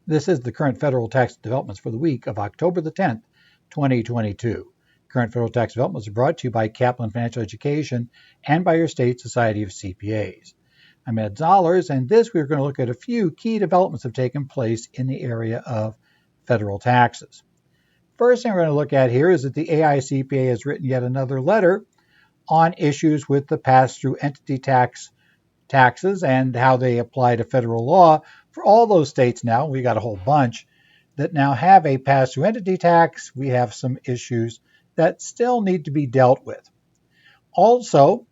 This is the current federal tax developments for the week of October the 10th, 2022. Current federal tax developments are brought to you by Kaplan Financial Education and by your state Society of CPAs. I'm Ed Zollers, and this we're going to look at a few key developments that have taken place in the area of federal taxes. First thing we're going to look at here is that the AICPA has written yet another letter on issues with the pass-through entity taxes and how they apply to federal law for all those states now. We got a whole bunch that now have a pass-through entity tax. We have some issues that still need to be dealt with. Also,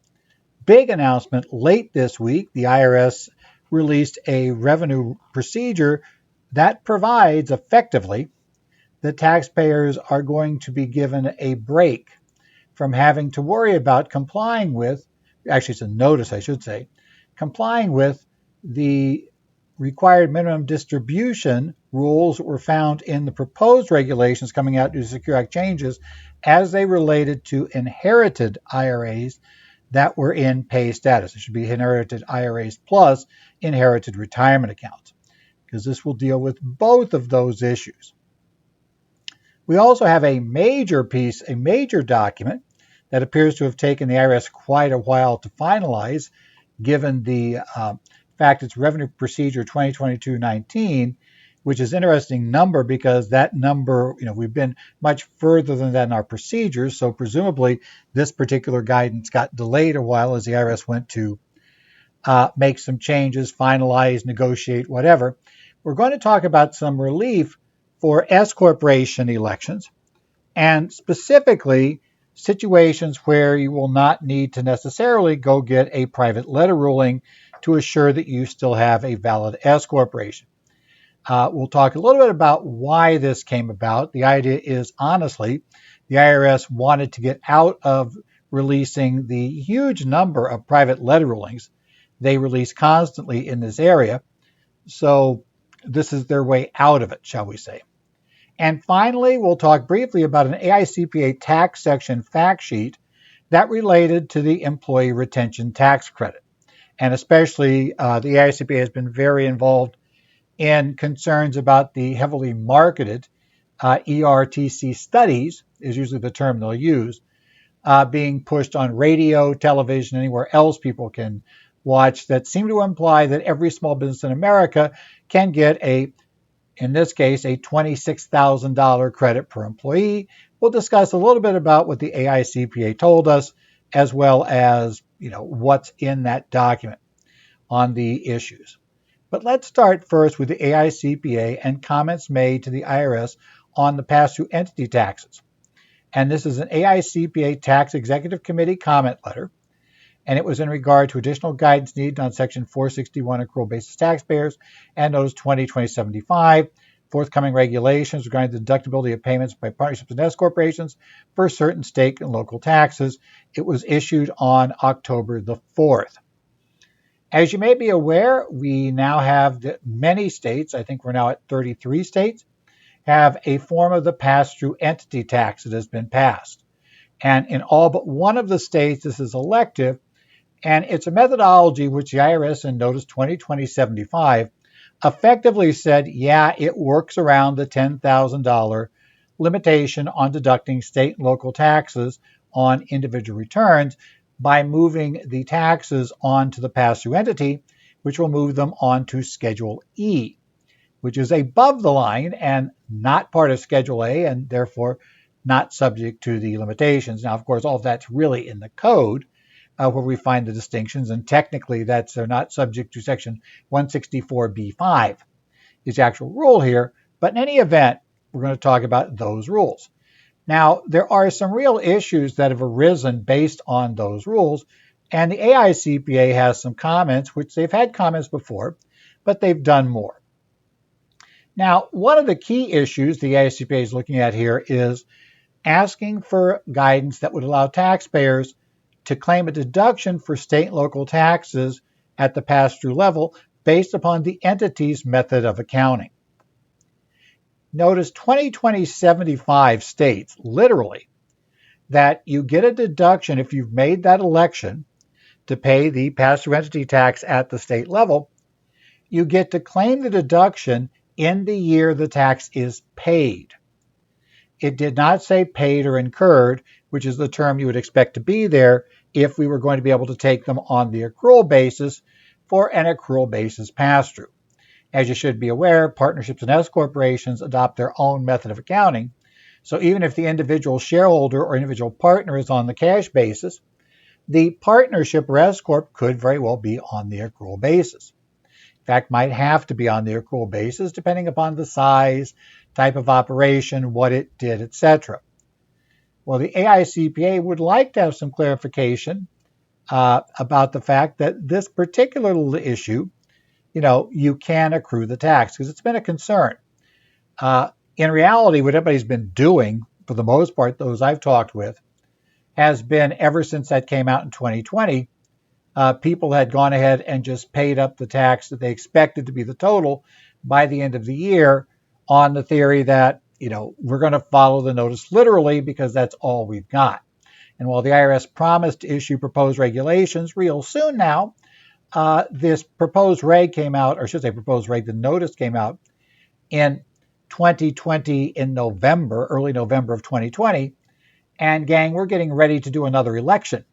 big announcement late this week, the IRS released a revenue procedure that provides effectively that taxpayers are going to be given a break from having to worry about complying with, actually it's a notice I should say, complying with the required minimum distribution rules that were found in the proposed regulations coming out due to Secure Act changes as they related to inherited IRAs that were in pay status. It should be inherited IRAs plus inherited retirement accounts, because this will deal with both of those issues. We also have a major document that appears to have taken the IRS quite a while to finalize, given the fact it's Revenue Procedure 2022-19, which is an interesting number because that number, we've been much further than that in our procedures. So presumably this particular guidance got delayed a while as the IRS went to make some changes, finalize, negotiate, whatever. We're going to talk about some relief for S corporation elections, and specifically situations where you will not need to necessarily go get a private letter ruling to assure that you still have a valid S corporation. We'll talk a little bit about why this came about. The idea is, honestly, the IRS wanted to get out of releasing the huge number of private letter rulings they release constantly in this area. So this is their way out of it, shall we say. And finally, we'll talk briefly about an AICPA Tax Section fact sheet that related to the Employee Retention Tax Credit. And especially the AICPA has been very involved in concerns about the heavily marketed ERTC studies, is usually the term they'll use, being pushed on radio, television, anywhere else people can watch, that seem to imply that every small business in America can get in this case, a $26,000 credit per employee. We'll discuss a little bit about what the AICPA told us, as well as what's in that document on the issues. But let's start first with the AICPA and comments made to the IRS on the pass-through entity taxes. And this is an AICPA Tax Executive Committee comment letter, and it was in regard to additional guidance needed on Section 461 accrual basis taxpayers and Notice 20/2075, forthcoming regulations regarding the deductibility of payments by partnerships and S corporations for certain state and local taxes. It was issued on October the 4th. As you may be aware, we now have many states, I think we're now at 33 states, have a form of the pass-through entity tax that has been passed. And in all but one of the states, this is elective, and it's a methodology which the IRS in Notice 20/2075 effectively said, yeah, it works around the $10,000 limitation on deducting state and local taxes on individual returns by moving the taxes onto the pass-through entity, which will move them onto Schedule E, which is above the line and not part of Schedule A, and therefore not subject to the limitations. Now, of course, all of that's really in the code, where we find the distinctions, and technically they're not subject to Section 164b5 is the actual rule here. But in any event, we're going to talk about those rules. Now, there are some real issues that have arisen based on those rules, and the AICPA has some comments, which they've had comments before, but they've done more. Now, one of the key issues the AICPA is looking at here is asking for guidance that would allow taxpayers to claim a deduction for state and local taxes at the pass-through level based upon the entity's method of accounting. Notice 20/2075 states literally that you get a deduction if you've made that election to pay the pass-through entity tax at the state level. You get to claim the deduction in the year the tax is paid. It did not say paid or incurred, which is the term you would expect to be there if we were going to be able to take them on the accrual basis for an accrual basis pass-through. As you should be aware, partnerships and S corporations adopt their own method of accounting. So even if the individual shareholder or individual partner is on the cash basis, the partnership or S corp could very well be on the accrual basis. In fact, might have to be on the accrual basis depending upon the size, type of operation, what it did, etc. Well, the AICPA would like to have some clarification about the fact that this particular issue, you can accrue the tax because it's been a concern. In reality, what everybody's been doing, for the most part, those I've talked with, has been ever since that came out in 2020, people had gone ahead and just paid up the tax that they expected to be the total by the end of the year on the theory that, we're going to follow the notice literally because that's all we've got. And while the IRS promised to issue proposed regulations real soon now, this proposed reg came out, or I should say proposed reg, the notice came out in 2020 in November, early November of 2020. And gang, we're getting ready to do another election.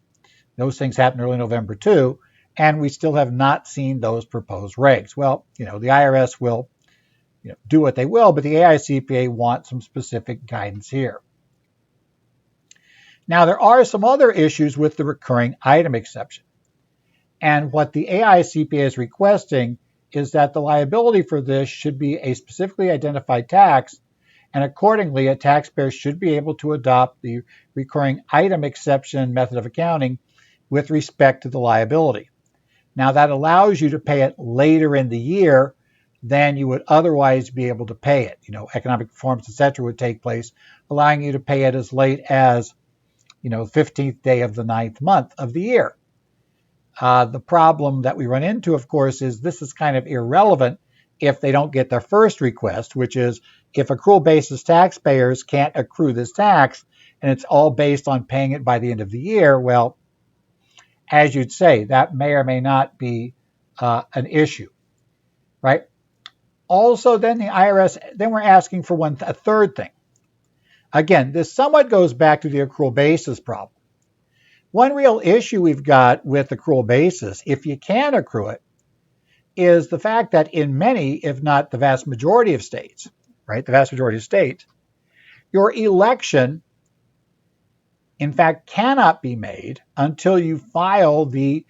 Those things happen early November too, and we still have not seen those proposed regs. Well, the IRS will do what they will, but the AICPA wants some specific guidance here. Now, there are some other issues with the recurring item exception. And what the AICPA is requesting is that the liability for this should be a specifically identified tax, and accordingly, a taxpayer should be able to adopt the recurring item exception method of accounting with respect to the liability. Now, that allows you to pay it later in the year than you would otherwise be able to pay it. Economic performance, etc., would take place, allowing you to pay it as late as, 15th day of the 9th month of the year. The problem that we run into, of course, is this is kind of irrelevant if they don't get their first request, which is if accrual basis taxpayers can't accrue this tax and it's all based on paying it by the end of the year, well, as you'd say, that may or may not be an issue, right? Also, then the IRS, then we're asking for a third thing. Again, this somewhat goes back to the accrual basis problem. One real issue we've got with accrual basis, if you can accrue it, is the fact that in many, if not the vast majority of states, right, the vast majority of states, your election, in fact, cannot be made until you file the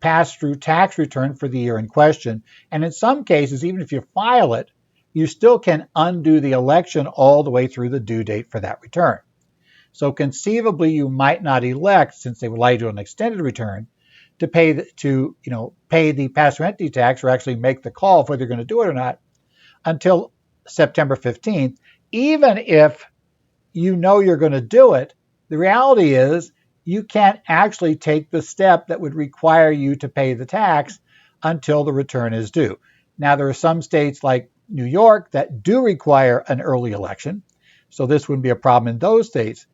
pass-through tax return for the year in question. And in some cases, even if you file it, you still can undo the election all the way through the due date for that return. So conceivably, you might not elect, since they would allow you to do an extended return, to pay the pass-through entity tax or actually make the call of whether you're going to do it or not until September 15th. Even if you know you're going to do it, the reality is you can't actually take the step that would require you to pay the tax until the return is due. Now, there are some states like New York that do require an early election, so this wouldn't be a problem in those states.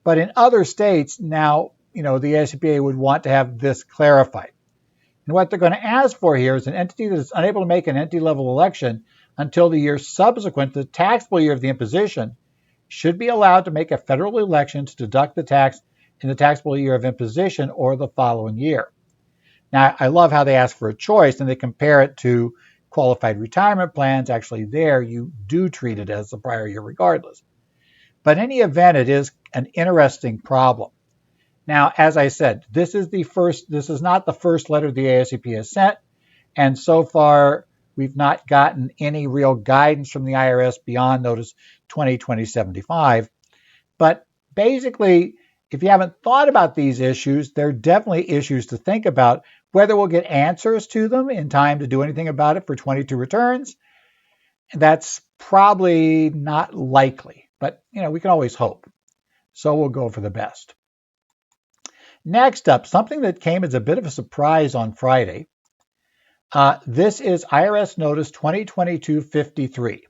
But in other states, now, the AICPA would want to have this clarified. And what they're going to ask for here is an entity that is unable to make an entity-level election until the year subsequent to the taxable year of the imposition should be allowed to make a federal election to deduct the tax in the taxable year of imposition or the following year. Now, I love how they ask for a choice and they compare it to qualified retirement plans. Actually, there you do treat it as the prior year regardless. But in any event, it is an interesting problem. Now, as I said, this is not the first letter the AICPA has sent, and so far we've not gotten any real guidance from the IRS beyond Notice 2020-75. But basically, if you haven't thought about these issues, they're definitely issues to think about. Whether we'll get answers to them in time to do anything about it for 22 returns, that's probably not likely. But, we can always hope. So we'll go for the best. Next up, something that came as a bit of a surprise on Friday. This is IRS Notice 2022-53.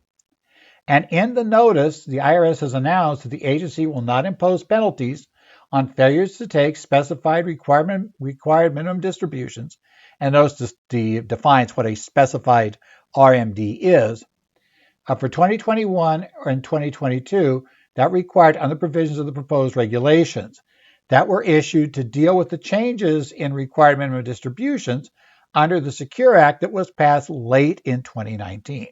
And in the notice, the IRS has announced that the agency will not impose penalties on failures to take specified required minimum distributions. And notice this defines what a specified RMD is. For 2021 and 2022, that required under provisions of the proposed regulations that were issued to deal with the changes in required minimum distributions under the Secure Act that was passed late in 2019.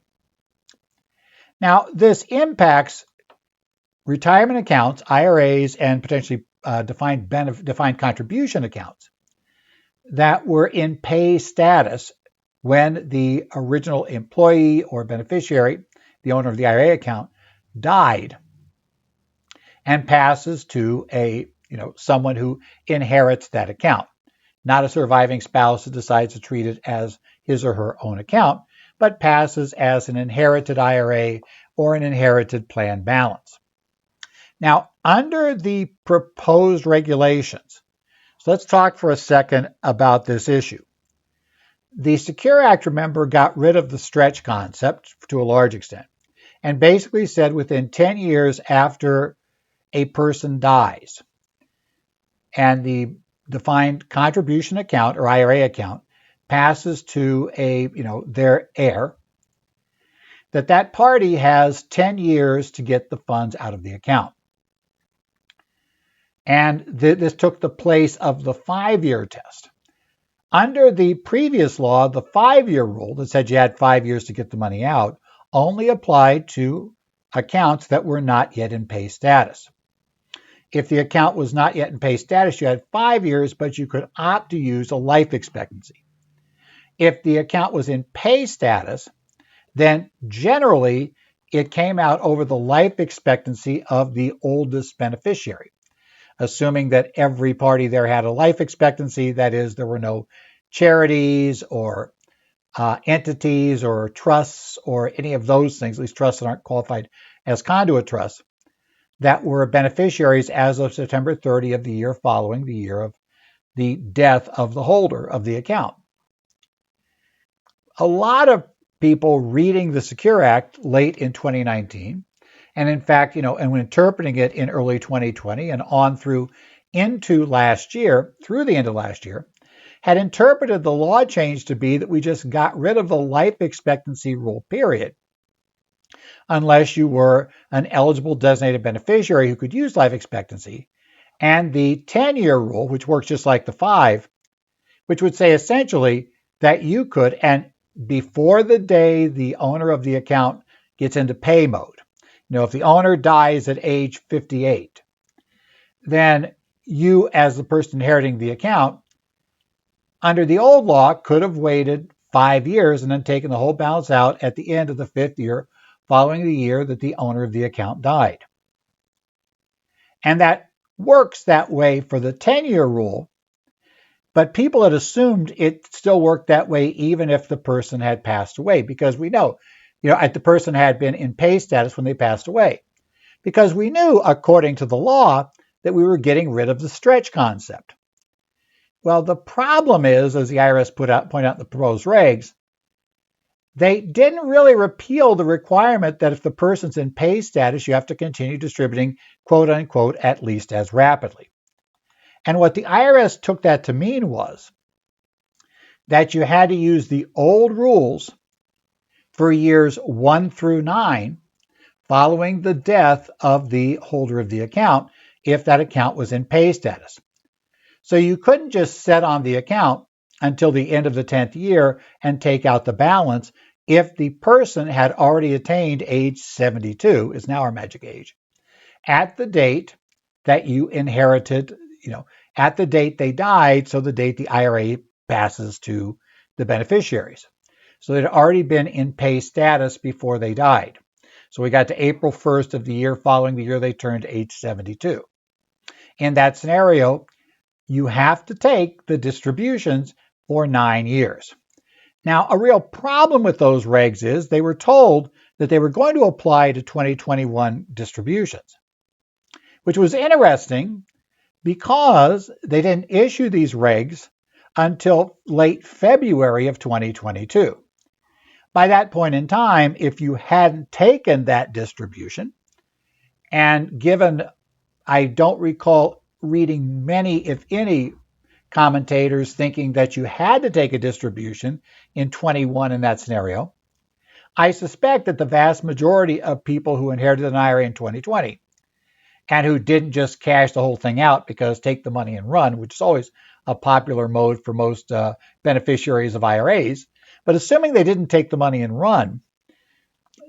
Now, this impacts retirement accounts, IRAs, and potentially defined contribution accounts that were in pay status when the original employee or beneficiary, the owner of the IRA account, died and passes to someone who inherits that account, not a surviving spouse who decides to treat it as his or her own account, but passes as an inherited IRA or an inherited plan balance. Now, under the proposed regulations, so let's talk for a second about this issue. The Secure Act, remember, got rid of the stretch concept to a large extent and basically said within 10 years after a person dies and the defined contribution account or IRA account passes to their heir, that party has 10 years to get the funds out of the account. And this took the place of the 5-year test. Under the previous law, the 5-year rule that said you had 5 years to get the money out only applied to accounts that were not yet in pay status. If the account was not yet in pay status, you had 5 years, but you could opt to use a life expectancy. If the account was in pay status, then generally it came out over the life expectancy of the oldest beneficiary, assuming that every party there had a life expectancy. That is, there were no charities or entities or trusts or any of those things, at least trusts that aren't qualified as conduit trusts, that were beneficiaries as of September 30 of the year following the year of the death of the holder of the account. A lot of people reading the Secure Act late in 2019, and in fact, and when interpreting it in early 2020 and on through into last year, through the end of last year, had interpreted the law change to be that we just got rid of the life expectancy rule, period, unless you were an eligible designated beneficiary who could use life expectancy, and the 10-year rule, which works just like the 5, which would say essentially that you could, and before the day the owner of the account gets into pay mode, if the owner dies at age 58, then you, as the person inheriting the account, under the old law, could have waited 5 years and then taken the whole balance out at the end of the 5th year following the year that the owner of the account died. And that works that way for the 10-year rule, but people had assumed it still worked that way even if the person had passed away, because we know, the person had been in pay status when they passed away, because we knew, according to the law, that we were getting rid of the stretch concept. Well, the problem is, as the IRS point out in the proposed regs, they didn't really repeal the requirement that if the person's in pay status, you have to continue distributing, quote unquote, at least as rapidly. And what the IRS took that to mean was that you had to use the old rules for years 1 through 9 following the death of the holder of the account if that account was in pay status. So you couldn't just set on the account until the end of the 10th year and take out the balance if the person had already attained age 72, is now our magic age, at the date that you inherited, at the date they died, so the date the IRA passes to the beneficiaries. So they'd already been in pay status before they died. So we got to April 1st of the year following the year they turned age 72. In that scenario, you have to take the distributions for 9 years. Now, a real problem with those regs is they were told that they were going to apply to 2021 distributions, which was interesting because they didn't issue these regs until late February of 2022. By that point in time, if you hadn't taken that distribution, and given, I don't recall reading many, if any, commentators thinking that you had to take a distribution in 21 in that scenario, I suspect that the vast majority of people who inherited an IRA in 2020 and who didn't just cash the whole thing out because take the money and run, which is always a popular mode for most beneficiaries of IRAs, but assuming they didn't take the money and run,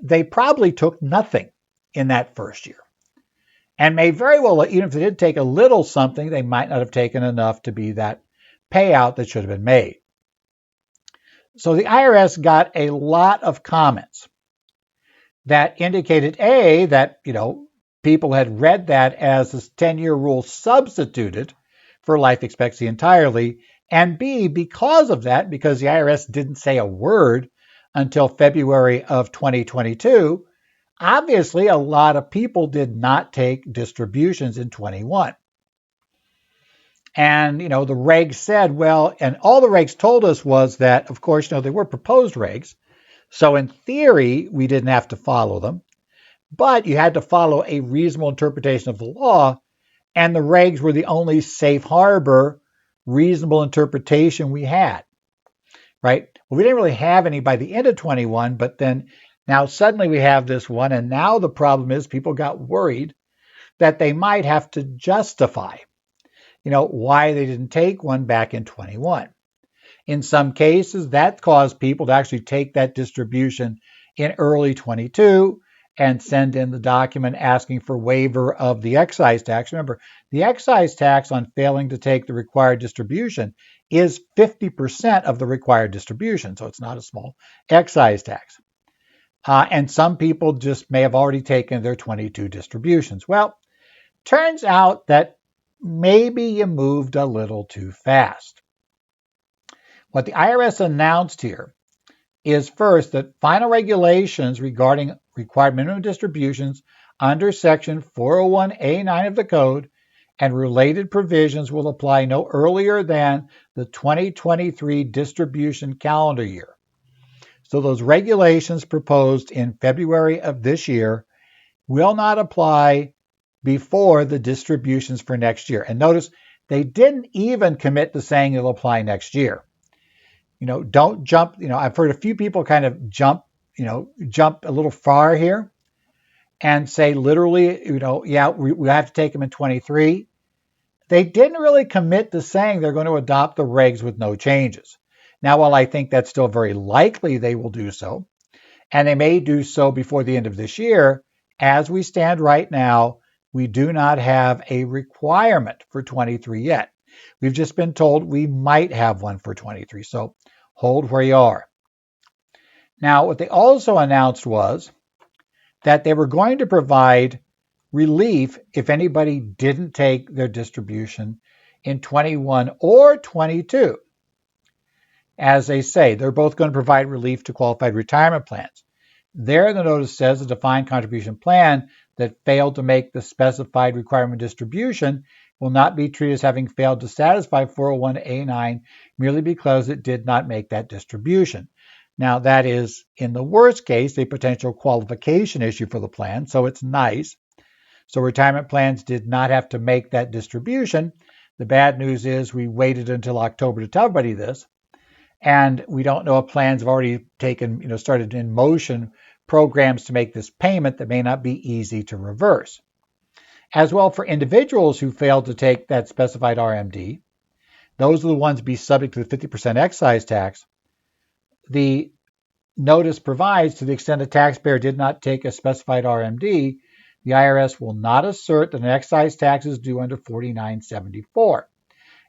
they probably took nothing in that first year. And may very well, even if they did take a little something, they might not have taken enough to be that payout that should have been made. So the IRS got a lot of comments that indicated, A, that, people had read that as this 10-year rule substituted for life expectancy entirely, and B, because of that, because the IRS didn't say a word until February of 2022, obviously a lot of people did not take distributions in 21. And, the regs said, well, and all the regs told us was that, of course, they were proposed regs. So in theory, we didn't have to follow them, but you had to follow a reasonable interpretation of the law. And the regs were the only safe harbor, reasonable interpretation we had, right? Well, we didn't really have any by the end of 21, but then now suddenly we have this one. And now the problem is people got worried that they might have to justify why they didn't take one back in 21. In some cases, that caused people to actually take that distribution in early 22 and send in the document asking for waiver of the excise tax. Remember, the excise tax on failing to take the required distribution is 50% of the required distribution, so it's not a small excise tax. And some people just may have already taken their 22 distributions. Well, turns out that maybe you moved a little too fast. What the IRS announced here is first that final regulations regarding required minimum distributions under Section 401A9 of the Code and related provisions will apply no earlier than the 2023 distribution calendar year. So those regulations proposed in February of this year will not apply before the distributions for next year. And notice they didn't even commit to saying it'll apply next year. Don't jump. I've heard a few people kind of jump a little far here and say literally, yeah, we have to take them in 23. They didn't really commit to saying they're going to adopt the regs with no changes. Now, while I think that's still very likely they will do so, and they may do so before the end of this year, as we stand right now, we do not have a requirement for 23 yet. We've just been told we might have one for 23, so hold where you are. Now, what they also announced was that they were going to provide relief if anybody didn't take their distribution in 21 or 22. As they say, they're both going to provide relief to qualified retirement plans. There, the notice says a defined contribution plan that failed to make the specified requirement distribution will not be treated as having failed to satisfy 401A9 merely because it did not make that distribution. Now, that is, in the worst case, a potential qualification issue for the plan, so it's nice. So retirement plans did not have to make that distribution. The bad news is we waited until October to tell everybody this, and we don't know if plans have already taken, started in motion programs to make this payment that may not be easy to reverse. As well, for individuals who failed to take that specified RMD, those are the ones to be subject to the 50% excise tax. The notice provides, to the extent a taxpayer did not take a specified RMD, the IRS will not assert that an excise tax is due under 4974.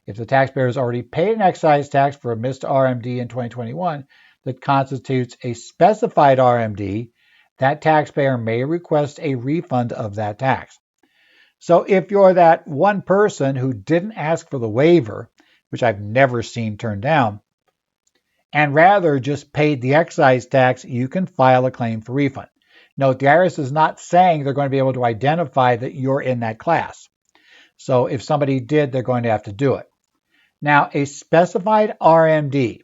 If the taxpayer has already paid an excise tax for a missed RMD in 2021 that constitutes a specified RMD, that taxpayer may request a refund of that tax. So if you're that one person who didn't ask for the waiver, which I've never seen turned down, and rather just paid the excise tax, you can file a claim for refund. Note, the IRS is not saying they're going to be able to identify that you're in that class. So if somebody did, they're going to have to do it. Now, a specified RMD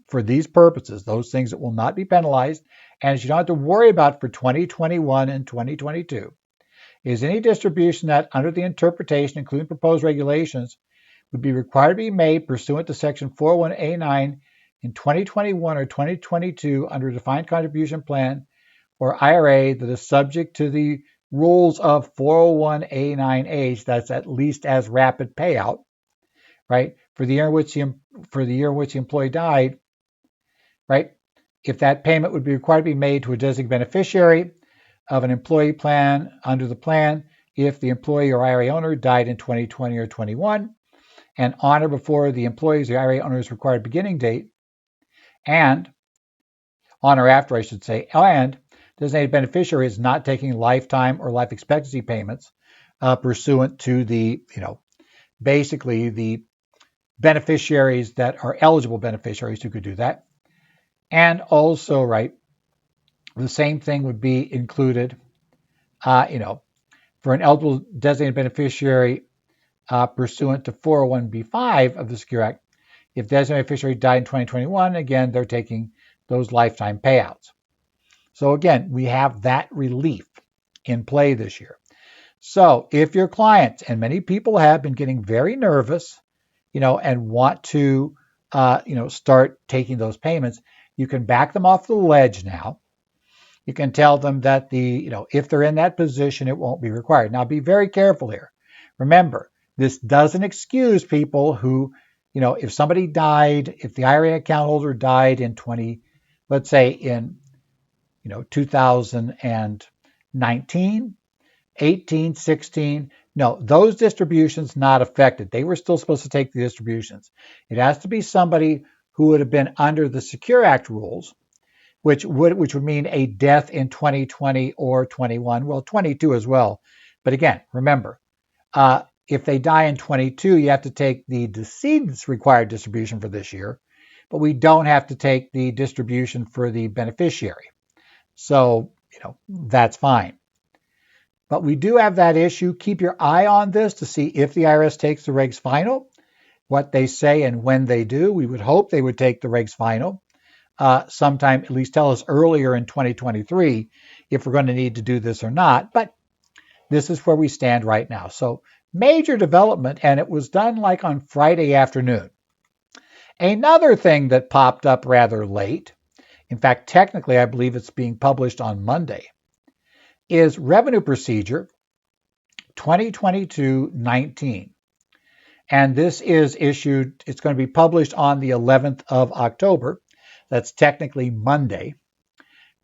for these purposes, those things that will not be penalized, and you don't have to worry about for 2021 and 2022, is any distribution that, under the interpretation, including proposed regulations, would be required to be made pursuant to Section 401A9 in 2021 or 2022 under a defined contribution plan or IRA that is subject to the rules of 401A9H, that's at least as rapid payout, right? For the year in which the employee died, right? If that payment would be required to be made to a designated beneficiary of an employee plan under the plan, if the employee or IRA owner died in 2020 or 21, and on or before the employee's or IRA owner's required beginning date, and on or after, I should say, and designated beneficiary is not taking lifetime or life expectancy payments pursuant to the, basically the beneficiaries that are eligible beneficiaries who could do that. And also, right, the same thing would be included, for an eligible designated beneficiary pursuant to 401b5 of the Secure Act. If designated beneficiary died in 2021, again, they're taking those lifetime payouts. So again, we have that relief in play this year. So if your clients, and many people have been getting very nervous, and want to, start taking those payments, you can back them off the ledge now. You can tell them that if they're in that position, it won't be required. Now, be very careful here. Remember, this doesn't excuse people who, if somebody died, if the IRA account holder died in 2019, 18, 16, no, those distributions not affected. They were still supposed to take the distributions. It has to be somebody who would have been under the Secure Act rules, which would mean a death in 2020 or 21, well, 22 as well. But again, remember, if they die in 22, you have to take the decedent's required distribution for this year, but we don't have to take the distribution for the beneficiary. So, that's fine. But we do have that issue. Keep your eye on this to see if the IRS takes the regs final, what they say and when they do. We would hope they would take the regs final sometime, at least tell us earlier in 2023 if we're going to need to do this or not. But this is where we stand right now. So major development, and it was done like on Friday afternoon. Another thing that popped up rather late, in fact, technically, I believe it's being published on Monday, is Revenue Procedure 2022-19. And this is issued, it's going to be published on the 11th of October. That's technically Monday,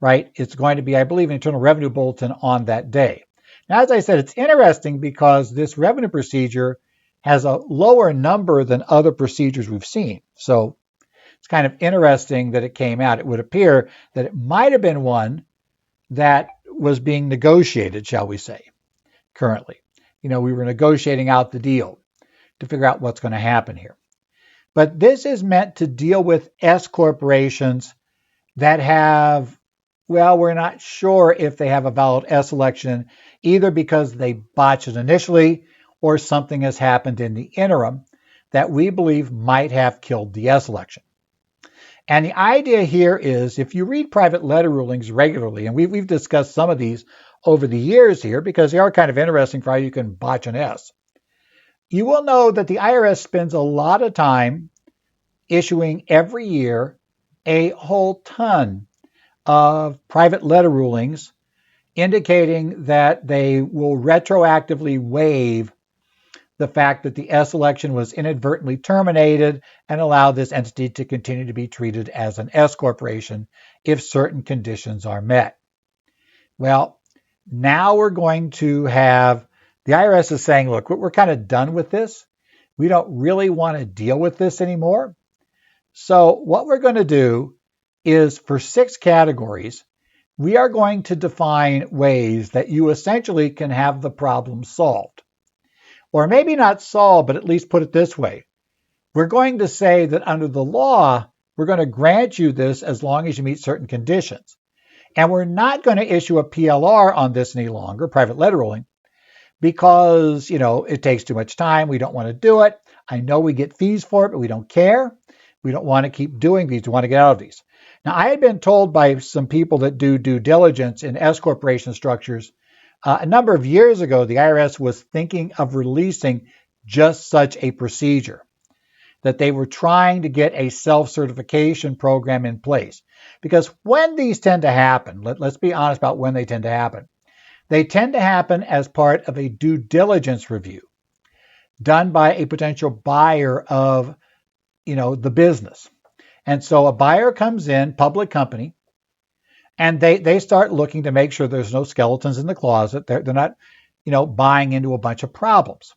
right? It's going to be, I believe, an Internal Revenue Bulletin on that day. Now, as I said, it's interesting because this revenue procedure has a lower number than other procedures we've seen. So it's kind of interesting that it came out. It would appear that it might have been one that was being negotiated, shall we say, currently. We were negotiating out the deal to figure out what's going to happen here. But this is meant to deal with S corporations that have, well, we're not sure if they have a valid S election, either because they botched it initially or something has happened in the interim that we believe might have killed the S election. And the idea here is, if you read private letter rulings regularly, and we've discussed some of these over the years here because they are kind of interesting for how you can botch an S, you will know that the IRS spends a lot of time issuing every year a whole ton of private letter rulings indicating that they will retroactively waive the fact that the S election was inadvertently terminated and allow this entity to continue to be treated as an S corporation if certain conditions are met. Well, now we're going to have, the IRS is saying, look, we're kind of done with this. We don't really want to deal with this anymore. So what we're going to do is, for 6 categories, we are going to define ways that you essentially can have the problem solved. Or maybe not solved, but at least put it this way. We're going to say that under the law, we're going to grant you this as long as you meet certain conditions. And we're not going to issue a PLR on this any longer, private letter ruling, because, it takes too much time. We don't want to do it. I know we get fees for it, but we don't care. We don't want to keep doing these. We want to get out of these. Now, I had been told by some people that do due diligence in S corporation structures a number of years ago, the IRS was thinking of releasing just such a procedure. that they were trying to get a self-certification program in place. Because when these tend to happen, let's be honest about when they tend to happen. They tend to happen as part of a due diligence review done by a potential buyer of, the business. And so a buyer comes in, public company, and they start looking to make sure there's no skeletons in the closet. They're not, buying into a bunch of problems.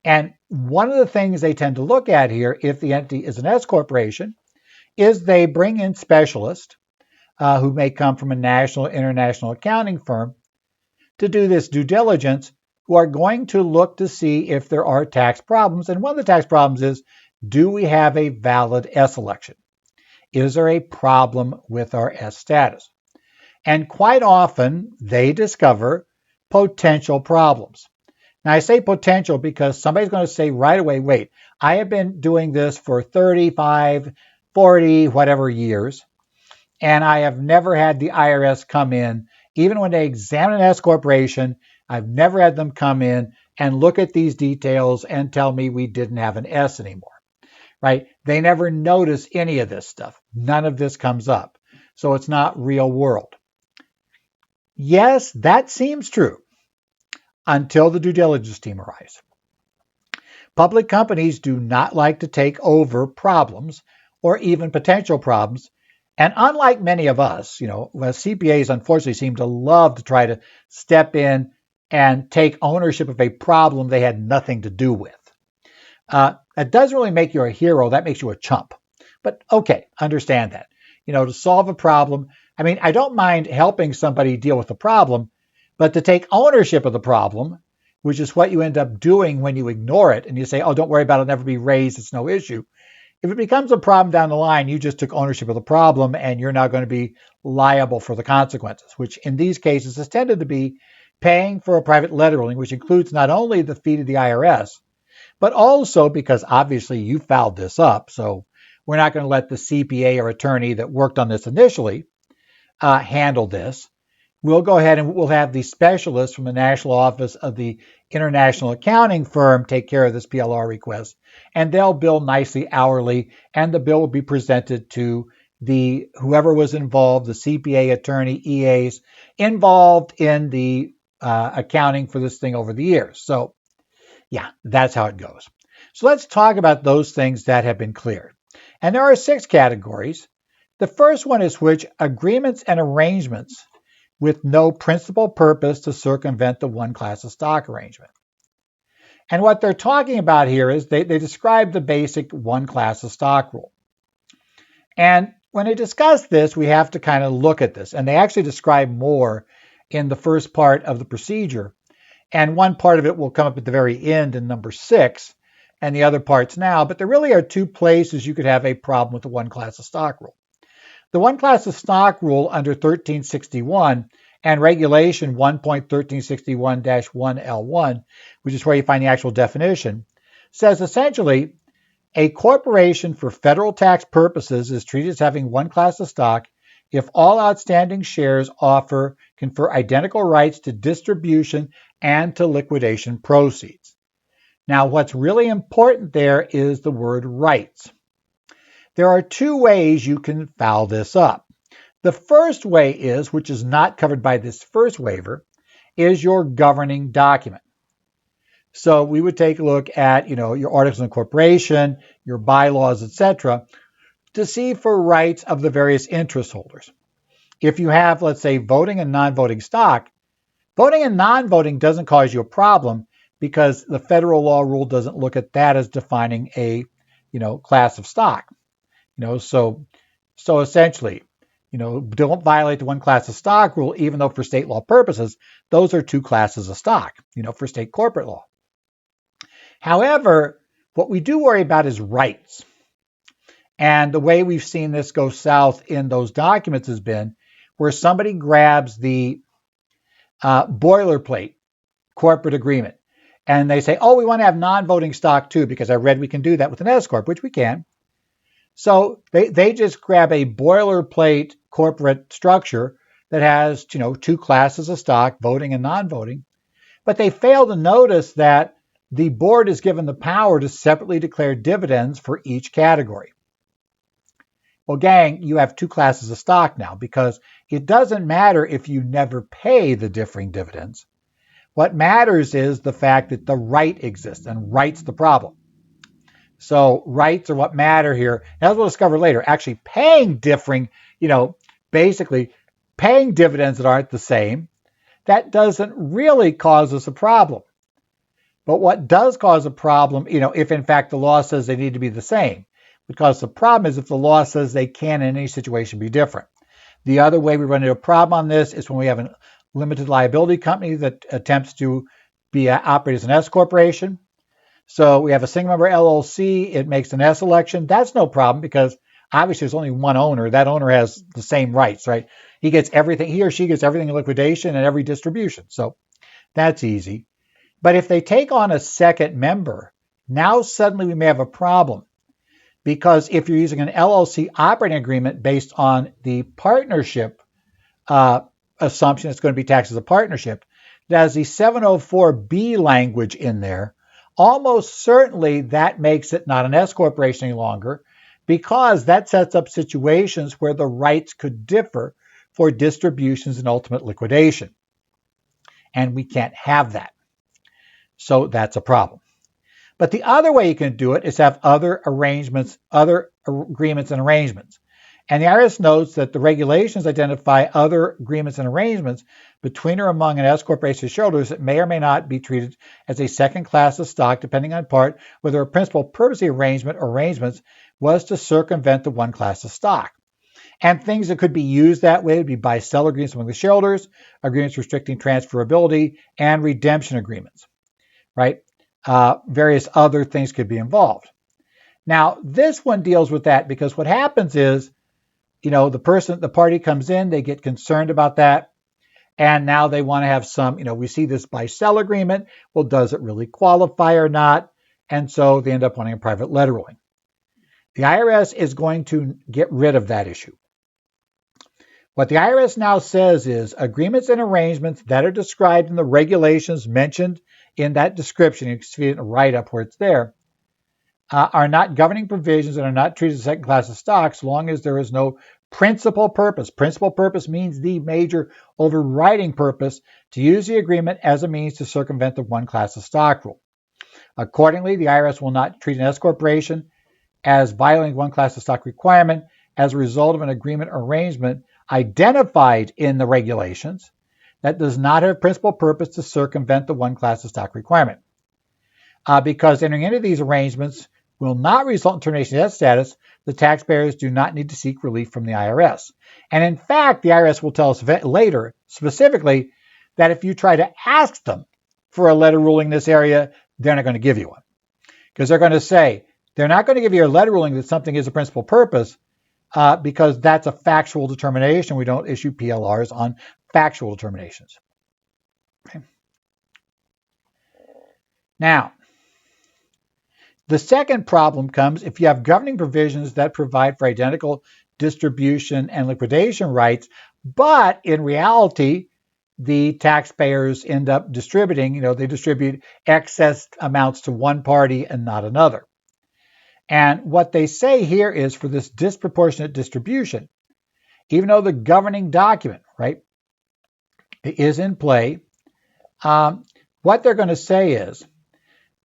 And one of the things they tend to look at here, if the entity is an S corporation, is they bring in specialists who may come from a national or international accounting firm to do this due diligence, who are going to look to see if there are tax problems. And one of the tax problems is, do we have a valid S election? Is there a problem with our S status? And quite often, they discover potential problems. Now, I say potential because somebody's going to say right away, wait, I have been doing this for 35, 40, whatever years, and I have never had the IRS come in. Even when they examine an S corporation, I've never had them come in and look at these details and tell me we didn't have an S anymore, right? They never notice any of this stuff. None of this comes up. So it's not real world. Yes, that seems true until the due diligence team arrives. Public companies do not like to take over problems or even potential problems. And unlike many of us, CPAs unfortunately seem to love to try to step in and take ownership of a problem they had nothing to do with. That doesn't really make you a hero. That makes you a chump. But okay, understand that. To solve a problem, I don't mind helping somebody deal with the problem, but to take ownership of the problem, which is what you end up doing when you ignore it and you say, oh, don't worry about it, it'll never be raised, it's no issue. If it becomes a problem down the line, you just took ownership of the problem and you're now going to be liable for the consequences, which in these cases has tended to be paying for a private letter ruling, which includes not only the fee to the IRS, but also because obviously you fouled this up. So we're not going to let the CPA or attorney that worked on this initially handle this. We'll go ahead and we'll have the specialists from the National Office of the International Accounting Firm take care of this PLR request, and they'll bill nicely hourly, and the bill will be presented to the whoever was involved, the CPA, attorney, EAs involved in the accounting for this thing over the years. So yeah, that's how it goes. So let's talk about those things that have been cleared. And there are 6 categories. The first one is which agreements and arrangements with no principal purpose to circumvent the one class of stock arrangement. And what they're talking about here is they describe the basic one class of stock rule. And when they discuss this, we have to kind of look at this. And they actually describe more in the first part of the procedure. And one part of it will come up at the very end in number 6, and the other parts now. But there really are 2 places you could have a problem with the one class of stock rule. The one class of stock rule under 1361 and regulation 1.1361-1L1, which is where you find the actual definition, says essentially a corporation for federal tax purposes is treated as having one class of stock if all outstanding shares confer identical rights to distribution and to liquidation proceeds. Now, what's really important there is the word rights. There are 2 ways you can foul this up. The first way is, which is not covered by this first waiver, is your governing document. So we would take a look at, your articles of incorporation, your bylaws, etc., to see for rights of the various interest holders. If you have, let's say, voting and non-voting stock, voting and non-voting doesn't cause you a problem because the federal law rule doesn't look at that as defining a, class of stock. So essentially, don't violate the one class of stock rule, even though for state law purposes, those are 2 classes of stock, for state corporate law. However, what we do worry about is rights. And the way we've seen this go south in those documents has been where somebody grabs the boilerplate corporate agreement and they say, oh, we want to have non-voting stock too, because I read we can do that with an S corp, which we can. So they just grab a boilerplate corporate structure that has, 2 classes of stock, voting and non-voting, but they fail to notice that the board is given the power to separately declare dividends for each category. Well, gang, you have two classes of stock now because it doesn't matter if you never pay the differing dividends. What matters is the fact that the right exists, and right's the problem. So rights are what matter here. As we'll discover later, actually paying differing, basically paying dividends that aren't the same, that doesn't really cause us a problem. But what does cause a problem, if in fact the law says they need to be the same, because the problem is if the law says they can in any situation be different. The other way we run into a problem on this is when we have a limited liability company that attempts to operate as an S corporation. So we have a single member LLC, it makes an S election. That's no problem because obviously there's only one owner. That owner has the same rights, right? He or she gets everything in liquidation and every distribution. So that's easy. But if they take on a second member, now suddenly we may have a problem. Because if you're using an LLC operating agreement based on the partnership assumption, it's going to be taxed as a partnership, that has the 704B language in there, almost certainly that makes it not an S corporation any longer, because that sets up situations where the rights could differ for distributions and ultimate liquidation. And we can't have that. So that's a problem. But the other way you can do it is have other agreements and arrangements. And the IRS notes that the regulations identify other agreements and arrangements between or among an S corporation shareholders that may or may not be treated as a second class of stock, depending on part whether a principal purpose of the arrangement or arrangements was to circumvent the one class of stock. And things that could be used that way would be buy-sell agreements among the shareholders, agreements restricting transferability, and redemption agreements, right? Various other things could be involved. Now, this one deals with that because what happens is, the party comes in, they get concerned about that, and now they want to have some, we see this buy-sell agreement. Well, does it really qualify or not? And so they end up wanting a private letter ruling. The IRS is going to get rid of that issue. What the IRS now says is agreements and arrangements that are described in the regulations mentioned in that description, you can see it in a write-up where it's there, are not governing provisions and are not treated as a second class of stock so long as there is no principal purpose. Principal purpose means the major overriding purpose to use the agreement as a means to circumvent the one class of stock rule. Accordingly, the IRS will not treat an S corporation as violating one class of stock requirement as a result of an agreement or arrangement identified in the regulations that does not have principal purpose to circumvent the one class of stock requirement. Because entering into these arrangements will not result in termination of that status, the taxpayers do not need to seek relief from the IRS. And in fact, the IRS will tell us later, specifically, that if you try to ask them for a letter ruling in this area, they're not going to give you one. Because they're going to say, they're not going to give you a letter ruling that something is a principal purpose, because that's a factual determination. We don't issue PLRs on factual determinations. Okay. Now, the second problem comes if you have governing provisions that provide for identical distribution and liquidation rights, but in reality, the taxpayers end up distributing, they distribute excess amounts to one party and not another. And what they say here is for this disproportionate distribution, even though the governing document, right, is in play, what they're going to say is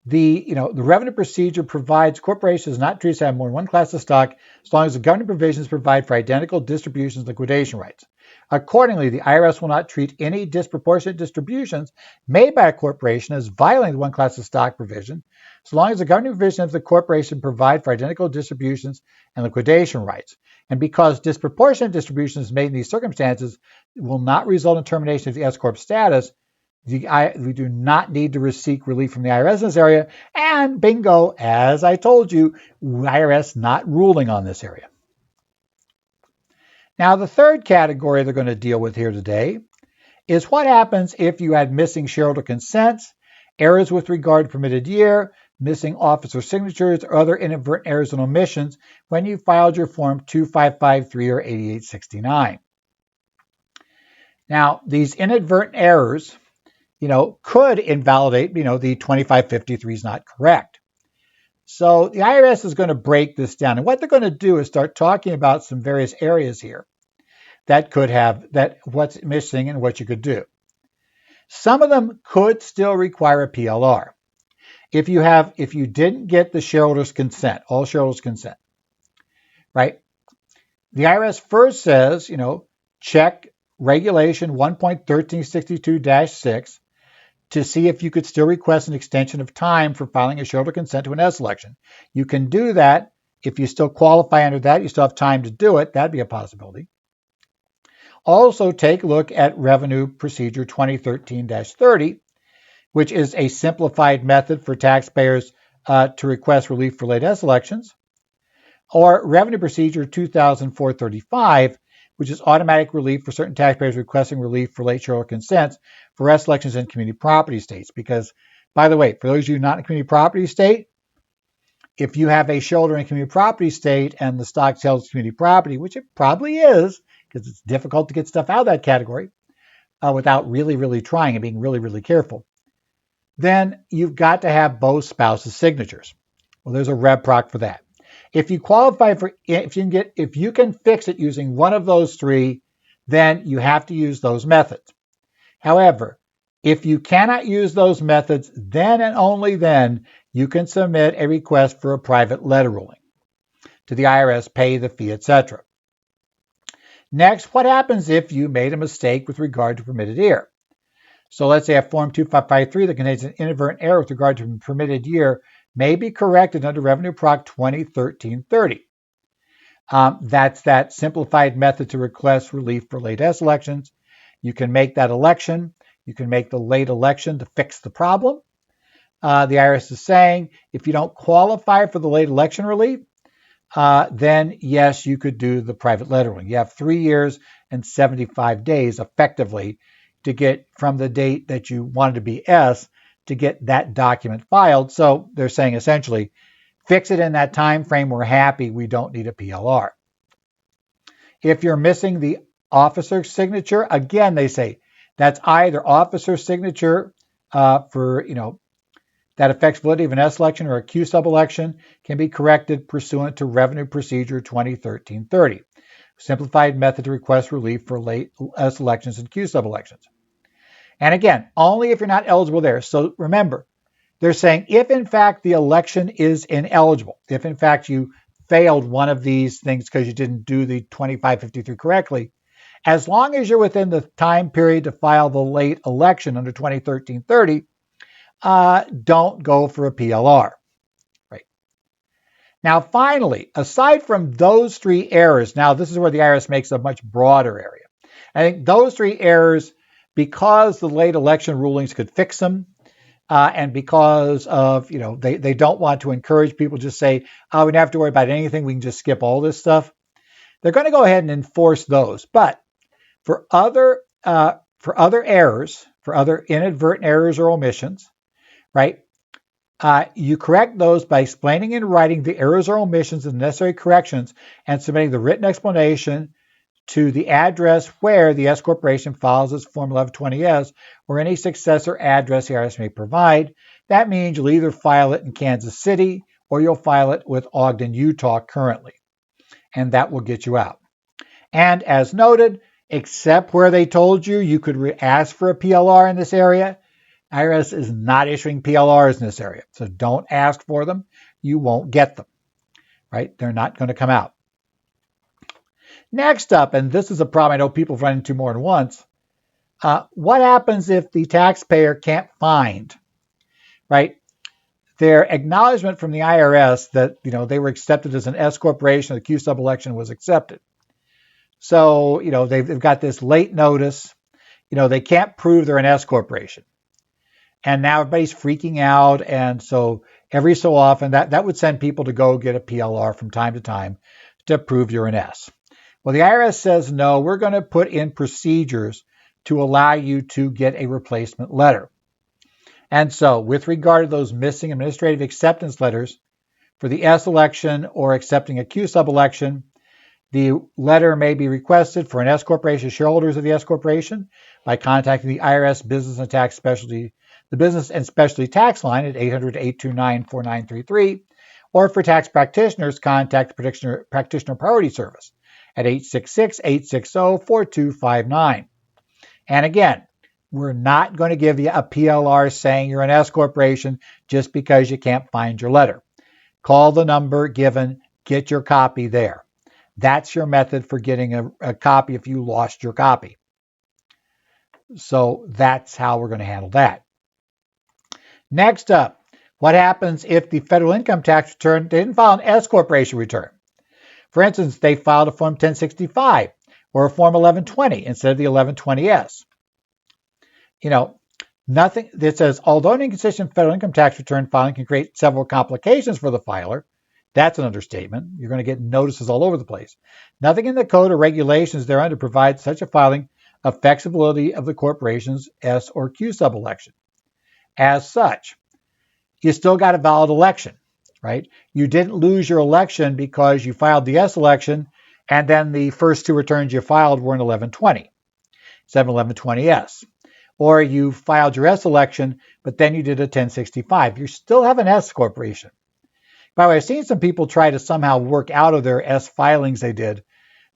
the revenue procedure provides corporations not treated to have more than one class of stock as long as the governing provisions provide for identical distributions and liquidation rights. Accordingly, the IRS will not treat any disproportionate distributions made by a corporation as violating the one class of stock provision, so long as the governing provisions of the corporation provide for identical distributions and liquidation rights. And because disproportionate distributions made in these circumstances will not result in termination of the S Corp status, we do not need to seek relief from the IRS in this area. And bingo, as I told you, IRS not ruling on this area. Now, the third category they're going to deal with here today is what happens if you had missing shareholder consents, errors with regard to permitted year, missing officer signatures, or other inadvertent errors and omissions when you filed your Form 2553 or 8869. Now, these inadvertent errors, could invalidate, the 2553 is not correct. So the IRS is going to break this down. And what they're going to do is start talking about some various areas here that could have what's missing and what you could do. Some of them could still require a PLR. If you didn't get the shareholders' consent, all shareholders' consent, right? The IRS first says, check regulation 1.1362-6 to see if you could still request an extension of time for filing a shareholder consent to an S election. You can do that. If you still qualify under that, you still have time to do it. That'd be a possibility. Also, take a look at Revenue Procedure 2013-30, which is a simplified method for taxpayers to request relief for late S elections, or Revenue Procedure 2004-35, which is automatic relief for certain taxpayers requesting relief for late shareholder consents for S elections in community property states. Because, by the way, for those of you not in a community property state, if you have a shareholder in a community property state and the stock sells community property, which it probably is, because it's difficult to get stuff out of that category without really, really trying and being really, really careful, then you've got to have both spouses' signatures. Well, there's a Rev Proc for that. If you qualify for, if you can fix it using one of those three, then you have to use those methods. However, if you cannot use those methods, then and only then you can submit a request for a private letter ruling to the IRS, pay the fee, etc. Next, what happens if you made a mistake with regard to permitted year? So let's say a Form 2553 that contains an inadvertent error with regard to permitted year may be corrected under Revenue Proc 2013-30. That's that simplified method to request relief for late S elections. You can make that election. You can make the late election to fix the problem. The IRS is saying if you don't qualify for the late election relief, then yes, you could do the private letter ruling. You have 3 years and 75 days effectively to get from the date that you wanted to be S to get that document filed. So they're saying essentially, fix it in that time frame. We're happy. We don't need a PLR. If you're missing the officer signature, again, they say that's either officer signature for, that affects validity of an S election or a Q sub-election can be corrected pursuant to Revenue Procedure 2013-30, simplified method to request relief for late S elections and Q sub-elections. And again, only if you're not eligible there. So remember, they're saying if in fact the election is ineligible, if in fact you failed one of these things because you didn't do the 2553 correctly, as long as you're within the time period to file the late election under 2013-30, don't go for a PLR. Right. Now, finally, aside from those three errors, now this is where the IRS makes a much broader area. I think those three errors, because the late election rulings could fix them, and because of, they don't want to encourage people to just say, oh, we don't have to worry about anything, we can just skip all this stuff. They're going to go ahead and enforce those. But for other errors, for other inadvertent errors or omissions, right, you correct those by explaining in writing the errors or omissions and the necessary corrections and submitting the written explanation to the address where the S Corporation files its Form 1120-S or any successor address the IRS may provide. That means you'll either file it in Kansas City or you'll file it with Ogden, Utah currently, and that will get you out. And as noted, except where they told you you could ask for a PLR in this area, IRS is not issuing PLRs in this area. So don't ask for them. You won't get them, right? They're not going to come out. Next up, and this is a problem I know people have run into more than once, what happens if the taxpayer can't find, right, their acknowledgement from the IRS that, they were accepted as an S corporation, the Q sub-election was accepted. So, they've got this late notice, they can't prove they're an S corporation. And now everybody's freaking out. And so every so often that would send people to go get a PLR from time to time to prove you're an S. Well, the IRS says, no, we're going to put in procedures to allow you to get a replacement letter. And so with regard to those missing administrative acceptance letters for the S election or accepting a Q sub-election, the letter may be requested for an S corporation, shareholders of the S corporation, by contacting the IRS Business and Tax Specialty, the Business and Specialty Tax line at 800-829-4933, or for tax practitioners, contact the Practitioner Priority Service at 866-860-4259. And again, we're not going to give you a PLR saying you're an S corporation just because you can't find your letter. Call the number given, get your copy there. That's your method for getting a copy if you lost your copy. So that's how we're going to handle that. Next up, what happens if the federal income tax return, they didn't file an S corporation return? For instance, they filed a Form 1065 or a Form 1120 instead of the 1120S. Nothing that says, although an inconsistent federal income tax return filing can create several complications for the filer, that's an understatement. You're going to get notices all over the place. Nothing in the code or regulations thereunder provides such a filing affects the validity of the corporation's S or Q sub election. As such, you still got a valid election, right? You didn't lose your election because you filed the S election and then the first two returns you filed were in 1120, 1120S. Or you filed your S election, but then you did a 1065. You still have an S corporation. By the way, I've seen some people try to somehow work out of their S filings they did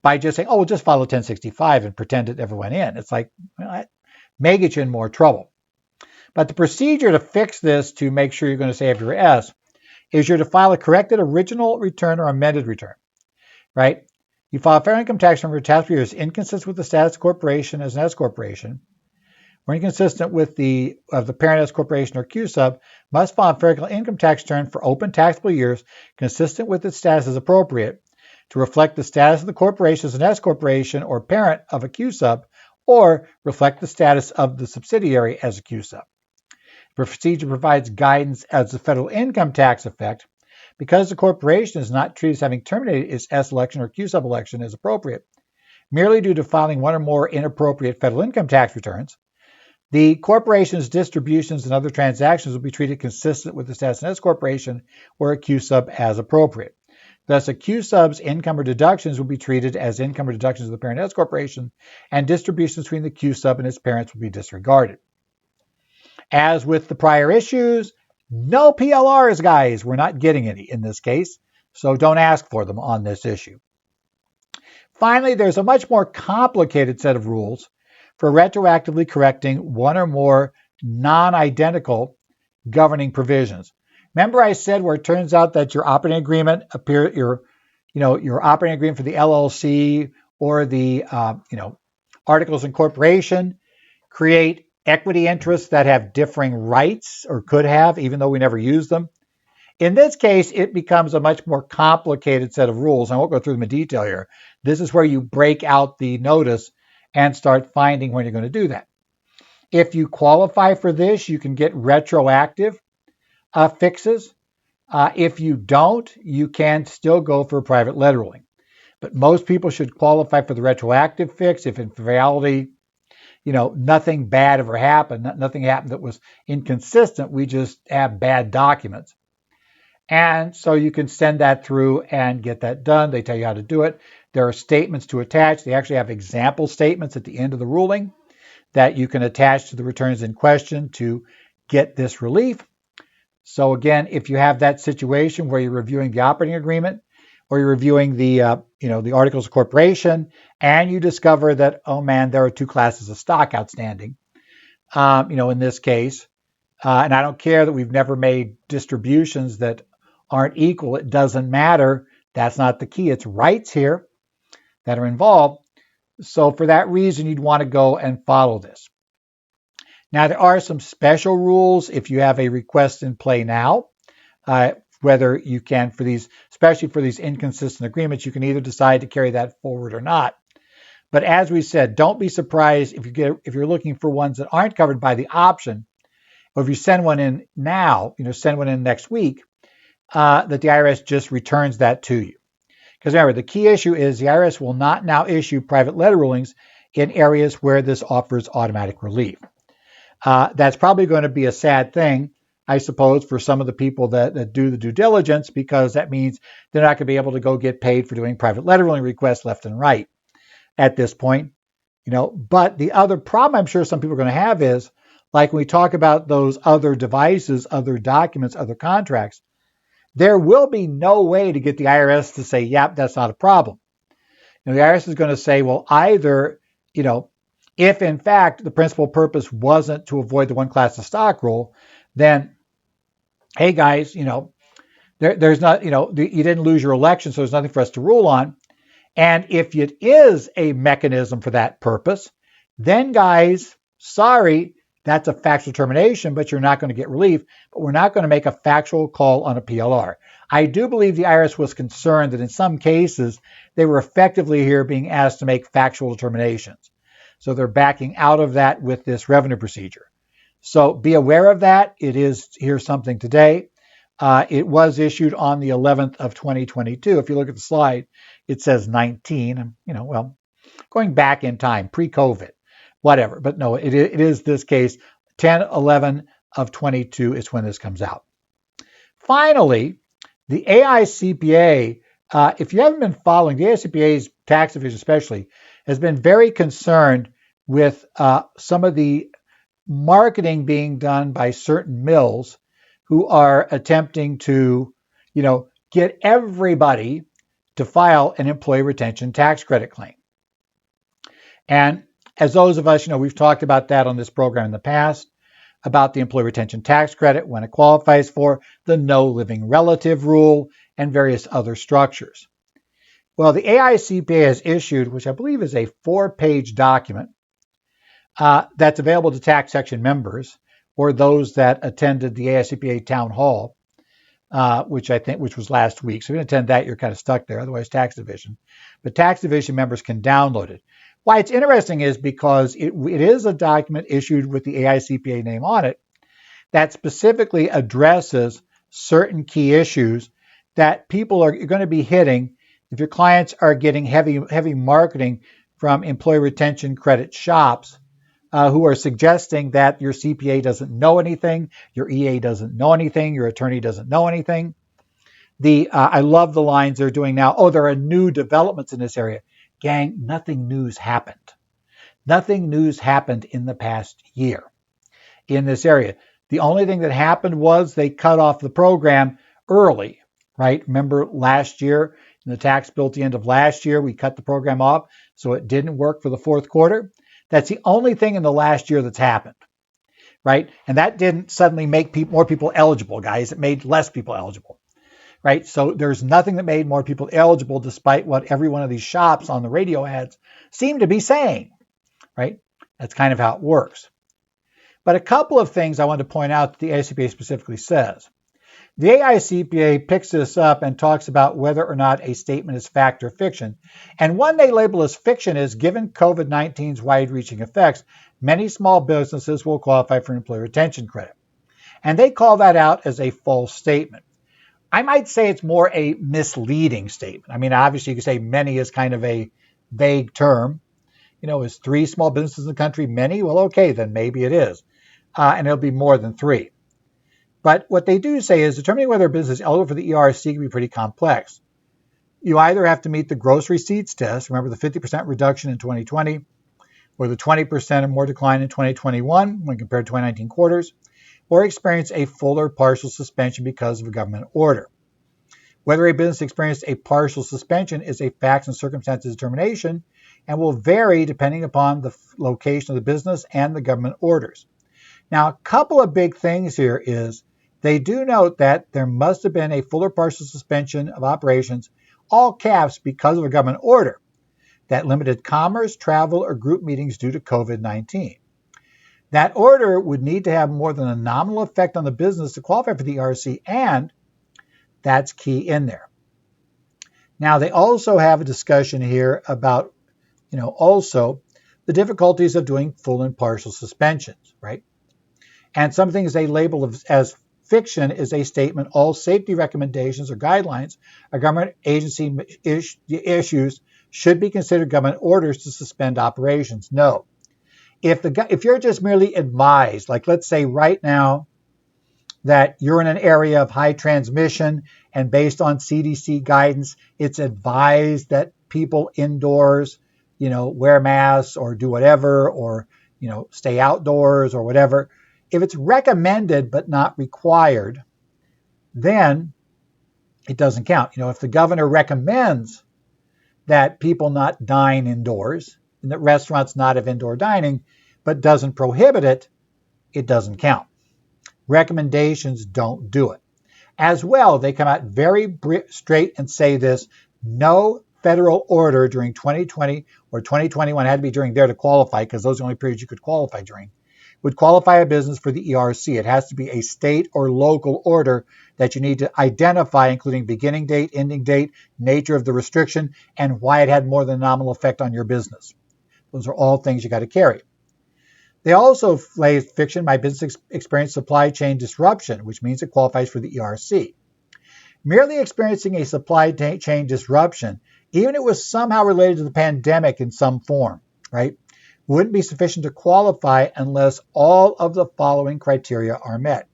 by just saying, oh, we'll just file a 1065 and pretend it never went in. It's like, well, that may get you in more trouble. But the procedure to fix this to make sure you're going to save your S is you're to file a corrected original return or amended return, right? You file a federal income tax return for tax years inconsistent with the status of corporation as an S corporation, or inconsistent with the parent S corporation or Q sub, must file a federal income tax return for open taxable years consistent with its status as appropriate to reflect the status of the corporation as an S corporation or parent of a Q sub, or reflect the status of the subsidiary as a Q sub. The procedure provides guidance as the federal income tax effect because the corporation is not treated as having terminated its S election or Q sub election as appropriate, merely due to filing one or more inappropriate federal income tax returns. The corporation's distributions and other transactions will be treated consistent with the status of an S corporation or a Q sub as appropriate. Thus, a Q sub's income or deductions will be treated as income or deductions of the parent S corporation, and distributions between the Q sub and its parents will be disregarded. As with the prior issues, no PLRs, guys. We're not getting any in this case, so don't ask for them on this issue. Finally, there's a much more complicated set of rules for retroactively correcting one or more non-identical governing provisions. Remember I said where it turns out that your operating agreement your operating agreement for the LLC or the articles of incorporation create equity interests that have differing rights or could have, even though we never use them. In this case, it becomes a much more complicated set of rules. I won't go through them in detail here. This is where you break out the notice and start finding when you're going to do that. If you qualify for this, you can get retroactive fixes. If you don't, you can still go for a private letter ruling. But most people should qualify for the retroactive fix if in reality, nothing bad ever happened. Nothing happened that was inconsistent. We just have bad documents. And so you can send that through and get that done. They tell you how to do it. There are statements to attach. They actually have example statements at the end of the ruling that you can attach to the returns in question to get this relief. So again, if you have that situation where you're reviewing the operating agreement or you're reviewing the articles of corporation and you discover that, oh man, there are two classes of stock outstanding, in this case, and I don't care that we've never made distributions that aren't equal. It doesn't matter. That's not the key. It's rights here that are involved. So for that reason, you'd want to go and follow this. Now, there are some special rules if you have a request in play now, whether you can, especially for these inconsistent agreements, you can either decide to carry that forward or not. But as we said, don't be surprised if you're looking for ones that aren't covered by the option, or if you send one in now, send one in next week, that the IRS just returns that to you. Because remember, the key issue is the IRS will not now issue private letter rulings in areas where this offers automatic relief. That's probably going to be a sad thing, I suppose, for some of the people that do the due diligence, because that means they're not going to be able to go get paid for doing private letter ruling requests left and right at this point. But the other problem I'm sure some people are going to have is, like when we talk about those other devices, other documents, other contracts, there will be no way to get the IRS to say, yep, that's not a problem. The IRS is going to say, well, either, if in fact the principal purpose wasn't to avoid the one class of stock rule, then, hey guys, there's not, you didn't lose your election, so there's nothing for us to rule on. And if it is a mechanism for that purpose, then guys, sorry, that's a factual determination, but you're not going to get relief. But we're not going to make a factual call on a PLR. I do believe the IRS was concerned that in some cases, they were effectively here being asked to make factual determinations. So they're backing out of that with this revenue procedure. So be aware of that. It is here something today. It was issued on the 11th of 2022. If you look at the slide, it says 19. Going back in time, pre-COVID, whatever. But no, it is this case. 10/11 of 22 is when this comes out. Finally, the AICPA, if you haven't been following, the AICPA's tax division especially, has been very concerned with some of the marketing being done by certain mills who are attempting to, get everybody to file an employee retention tax credit claim. And as those of us, we've talked about that on this program in the past, about the employee retention tax credit when it qualifies for the no living relative rule and various other structures. Well, the AICPA has issued, which I believe is a 4-page document that's available to tax section members or those that attended the AICPA town hall, which was last week. So if you attend that, you're kind of stuck there. Otherwise, tax division. But tax division members can download it. Why it's interesting is because it is a document issued with the AICPA name on it that specifically addresses certain key issues that people are going to be hitting if your clients are getting heavy marketing from employee retention credit shops who are suggesting that your CPA doesn't know anything, your EA doesn't know anything, your attorney doesn't know anything. I love the lines they're doing now. Oh, there are new developments in this area. Gang, nothing new's happened. Nothing new's happened in the past year in this area. The only thing that happened was they cut off the program early, right? Remember last year, in the tax bill at the end of last year, we cut the program off, so it didn't work for the fourth quarter. That's the only thing in the last year that's happened, right? And that didn't suddenly make more people eligible, guys. It made less people eligible, right? So there's nothing that made more people eligible despite what every one of these shops on the radio ads seem to be saying, right? That's kind of how it works. But a couple of things I want to point out that the AICPA specifically says. The AICPA picks this up and talks about whether or not a statement is fact or fiction. And one they label as fiction is, given COVID-19's wide-reaching effects, many small businesses will qualify for an employee retention credit. And they call that out as a false statement. I might say it's more a misleading statement. I mean, obviously you could say many is kind of a vague term. Is 3 small businesses in the country many? Well, okay, then maybe it is. And it'll be more than 3. But what they do say is determining whether a business is eligible for the ERC can be pretty complex. You either have to meet the gross receipts test, remember the 50% reduction in 2020, or the 20% or more decline in 2021 when compared to 2019 quarters, or experience a full or partial suspension because of a government order. Whether a business experienced a partial suspension is a facts and circumstances determination and will vary depending upon the location of the business and the government orders. Now, a couple of big things here is they do note that there must have been a full or partial suspension of operations, all caps, because of a government order that limited commerce, travel, or group meetings due to COVID-19. That order would need to have more than a nominal effect on the business to qualify for the ERC, and that's key in there. Now, they also have a discussion here about, also the difficulties of doing full and partial suspensions, right? And some things they label as fiction is a statement, all safety recommendations or guidelines a government agency issues should be considered government orders to suspend operations. No. If you're just merely advised, like let's say right now that you're in an area of high transmission and based on CDC guidance, it's advised that people indoors wear masks or do whatever, or, stay outdoors or whatever. If it's recommended but not required, then it doesn't count. If the governor recommends that people not dine indoors and that restaurants not have indoor dining, but doesn't prohibit it, it doesn't count. Recommendations don't do it. As well, they come out very straight and say this: no federal order during 2020 or 2021, had to be during there to qualify, because those are the only periods you could qualify during, would qualify a business for the ERC. It has to be a state or local order that you need to identify, including beginning date, ending date, nature of the restriction, and why it had more than a nominal effect on your business. Those are all things you got to carry. They also lay fiction: my business experienced supply chain disruption, which means it qualifies for the ERC. Merely experiencing a supply chain disruption, even if it was somehow related to the pandemic in some form, right, wouldn't be sufficient to qualify unless all of the following criteria are met.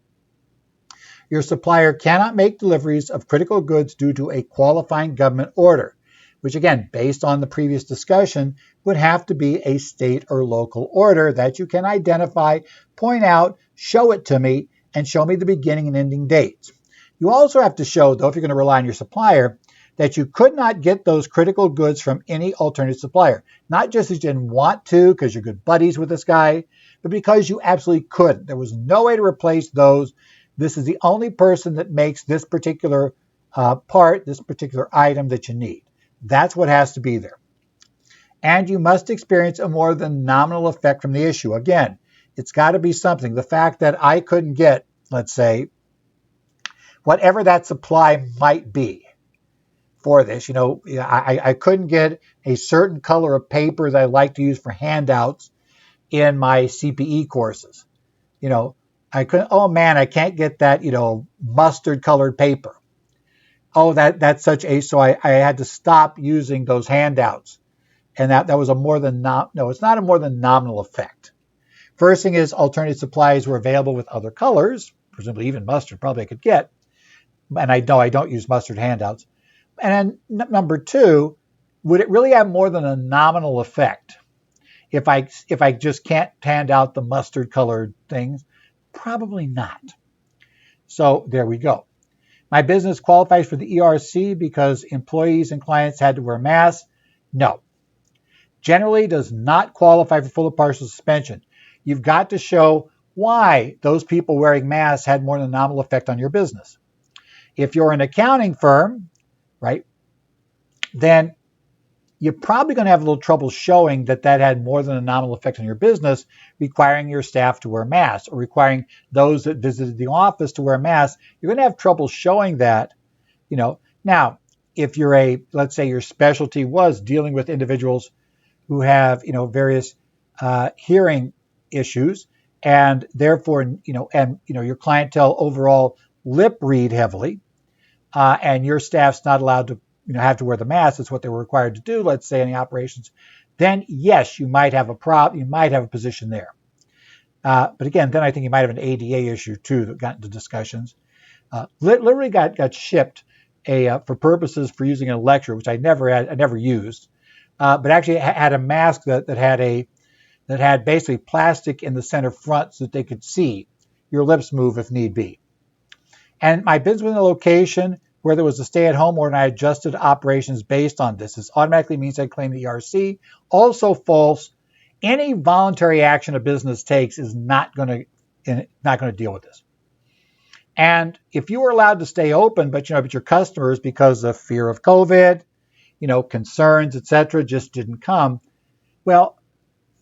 Your supplier cannot make deliveries of critical goods due to a qualifying government order, which, again, based on the previous discussion, would have to be a state or local order that you can identify, point out, show it to me, and show me the beginning and ending dates. You also have to show, though, if you're going to rely on your supplier, that you could not get those critical goods from any alternative supplier. Not just that you didn't want to because you're good buddies with this guy, but because you absolutely couldn't. There was no way to replace those. This is the only person that makes this particular part, this particular item that you need. That's what has to be there. And you must experience a more than nominal effect from the issue. Again, it's got to be something. The fact that I couldn't get, let's say, whatever that supply might be for this, I couldn't get a certain color of paper that I like to use for handouts in my CPE courses. I couldn't, oh man, I can't get that, mustard colored paper. Oh, that's such a, so I had to stop using those handouts. And that was a more than, no, it's not a more than nominal effect. First thing is alternative supplies were available with other colors, presumably even mustard, probably I could get. And I know I don't use mustard handouts. And then number two, would it really have more than a nominal effect if I just can't hand out the mustard colored things? Probably not. So there we go. My business qualifies for the ERC because employees and clients had to wear masks? No. Generally does not qualify for full or partial suspension. You've got to show why those people wearing masks had more than a nominal effect on your business. If you're an accounting firm, right, then you're probably going to have a little trouble showing that had more than a nominal effect on your business, requiring your staff to wear masks or requiring those that visited the office to wear masks. You're going to have trouble showing that, Now, if you're let's say your specialty was dealing with individuals who have, various hearing issues, and therefore, your clientele overall lip read heavily, and your staff's not allowed to, have to wear the mask. That's what they were required to do, let's say, in the operations. Then, yes, you might have you might have a position there. But again, then I think you might have an ADA issue too that got into discussions. Literally got shipped for purposes for using in a lecture, which I never used, but actually had a mask that had basically plastic in the center front so that they could see your lips move if need be. And my business was in a location where there was a stay-at-home order, and I adjusted operations based on this. This automatically means I claim the ERC. Also false. Any voluntary action a business takes is not going to deal with this. And if you were allowed to stay open, but your customers, because of fear of COVID, concerns, etc., just didn't come, well,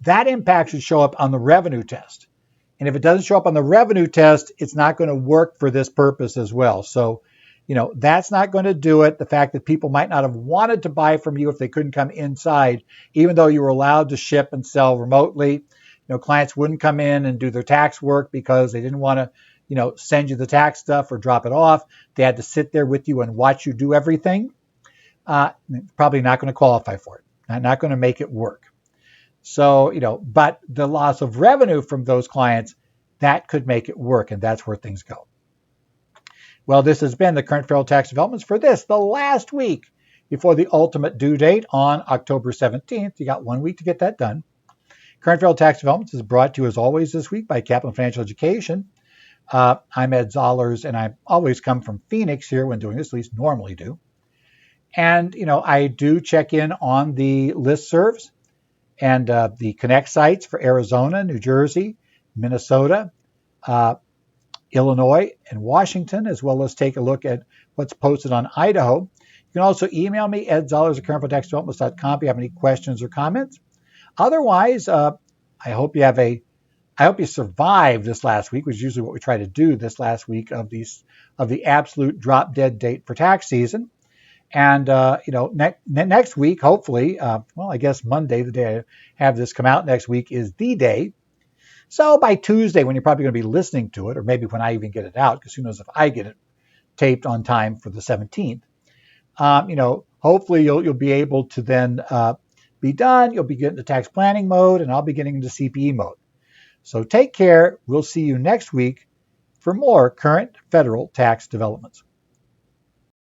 that impact should show up on the revenue test. And if it doesn't show up on the revenue test, it's not going to work for this purpose as well. So, that's not going to do it. The fact that people might not have wanted to buy from you if they couldn't come inside, even though you were allowed to ship and sell remotely. Clients wouldn't come in and do their tax work because they didn't want to, send you the tax stuff or drop it off. They had to sit there with you and watch you do everything. Probably not going to qualify for it. Not going to make it work. So, but the loss of revenue from those clients, that could make it work, and that's where things go. Well, this has been the current federal tax developments for the last week before the ultimate due date on October 17th. You got 1 week to get that done. Current Federal Tax Developments is brought to you as always this week by Kaplan Financial Education. I'm Ed Zollers, and I always come from Phoenix here when doing this, at least normally do. And, I do check in on the listservs and the Connect sites for Arizona, New Jersey, Minnesota, Illinois, and Washington, as well as take a look at what's posted on Idaho. You can also email me, edzollers@currentfederaltaxdevelopments.com, if you have any questions or comments. Otherwise, I hope you survived this last week, which is usually what we try to do this last week of the absolute drop dead date for tax season. And next week, hopefully, I guess Monday, the day I have this come out next week, is the day. So by Tuesday, when you're probably going to be listening to it, or maybe when I even get it out, because who knows if I get it taped on time for the 17th, hopefully you'll be able to then be done. You'll be getting into tax planning mode, and I'll be getting into CPE mode. So take care. We'll see you next week for more current federal tax developments.